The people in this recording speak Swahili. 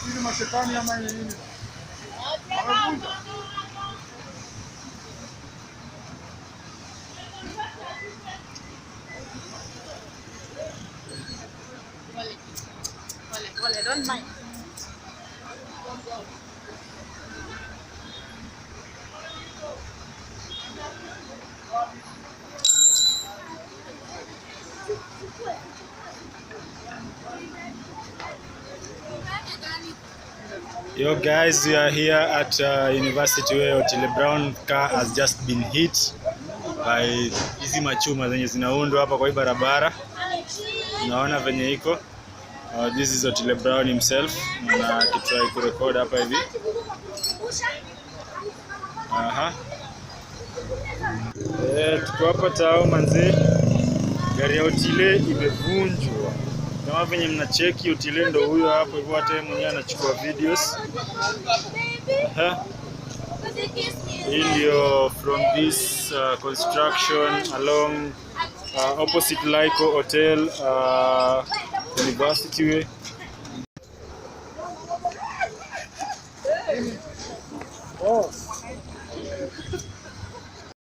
Hili mashetani ama nini? Amevunja. Wale, don't mind. Yo guys, we are here at University where Otile Brown car has just been hit by hizi machuma zenye zinaundwa hapa kwa hii barabara. Unaona venye iko. This is Otile Brown himself na kitry kurecord hapa hivi. Aha. Tuko hapa tao manzi. Gari ya Otile imevunjwa. Kama venye mnacheki Otile ndo huyo hapo hivyo, hata mwenyewe anachukua videos. Hii ndio from this construction along opposite Laiko Hotel University way. Oh.